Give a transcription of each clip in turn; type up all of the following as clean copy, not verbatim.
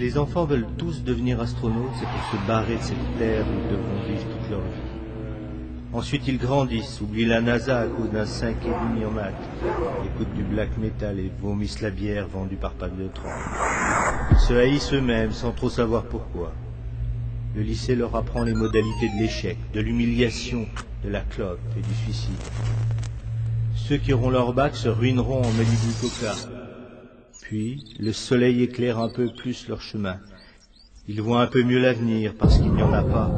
les enfants veulent tous devenir astronautes, c'est pour se barrer de cette terre où ils devront vivre toute leur vie. Ensuite, ils grandissent, oublient la NASA à cause d'un 5,5 en maths, écoutent du black metal et vomissent la bière vendue par pack de 30. Ils se haïssent eux-mêmes sans trop savoir pourquoi. Le lycée leur apprend les modalités de l'échec, de l'humiliation, de la clope et du suicide. Ceux qui auront leur bac se ruineront en Malibu Coca. Puis, le soleil éclaire un peu plus leur chemin. Ils voient un peu mieux l'avenir parce qu'il n'y en a pas.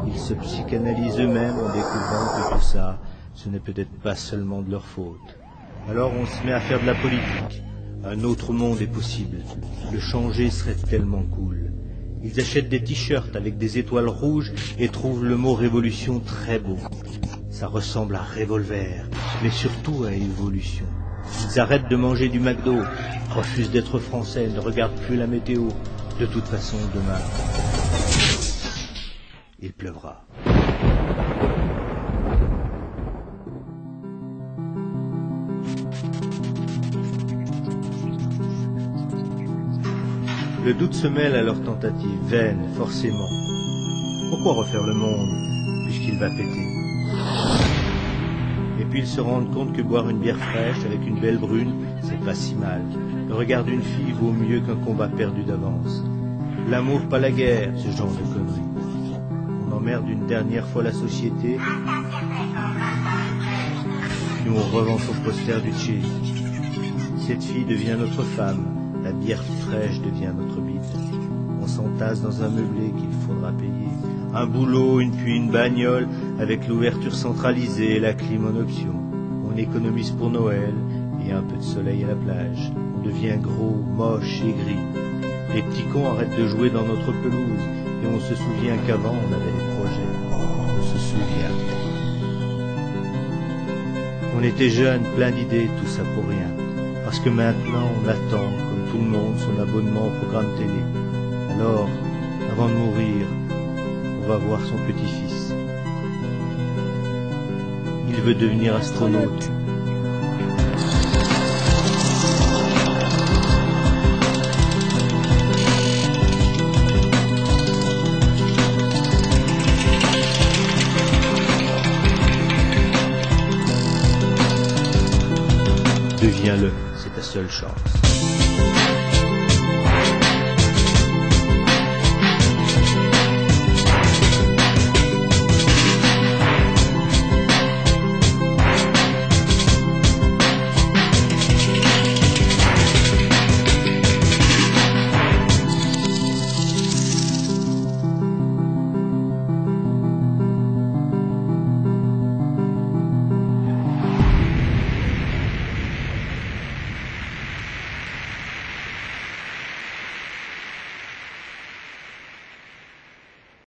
Ils se psychanalysent eux-mêmes en découvrant que tout ça, ce n'est peut-être pas seulement de leur faute. Alors on se met à faire de la politique. Un autre monde est possible. Le changer serait tellement cool. Ils achètent des t-shirts avec des étoiles rouges et trouvent le mot révolution très beau. Ça ressemble à revolver, mais surtout à évolution. Ils arrêtent de manger du McDo, refusent d'être français, ne regardent plus la météo. De toute façon, demain, il pleuvra. Le doute se mêle à leurs tentatives, vaines, forcément. Pourquoi refaire le monde, puisqu'il va péter? Et puis ils se rendent compte que boire une bière fraîche avec une belle brune, c'est pas si mal. Le regard d'une fille vaut mieux qu'un combat perdu d'avance. L'amour, pas la guerre, ce genre de conneries. On emmerde une dernière fois la société, puis on revend son poster du Che. Cette fille devient notre femme, la bière fraîche devient notre bite. On s'entasse dans un meublé qu'il faudra payer. Un boulot, puis une bagnole, avec l'ouverture centralisée et la clim en option. On économise pour Noël et un peu de soleil à la plage. On devient gros, moche et gris. Les petits cons arrêtent de jouer dans notre pelouse et on se souvient qu'avant on avait des projets. On se souvient. On était jeunes, plein d'idées, tout ça pour rien. Parce que maintenant on attend, comme tout le monde, son abonnement au programme télé. Alors, avant de mourir, on va voir son petit-fils. Il veut devenir astronaute. Deviens-le, c'est ta seule chance.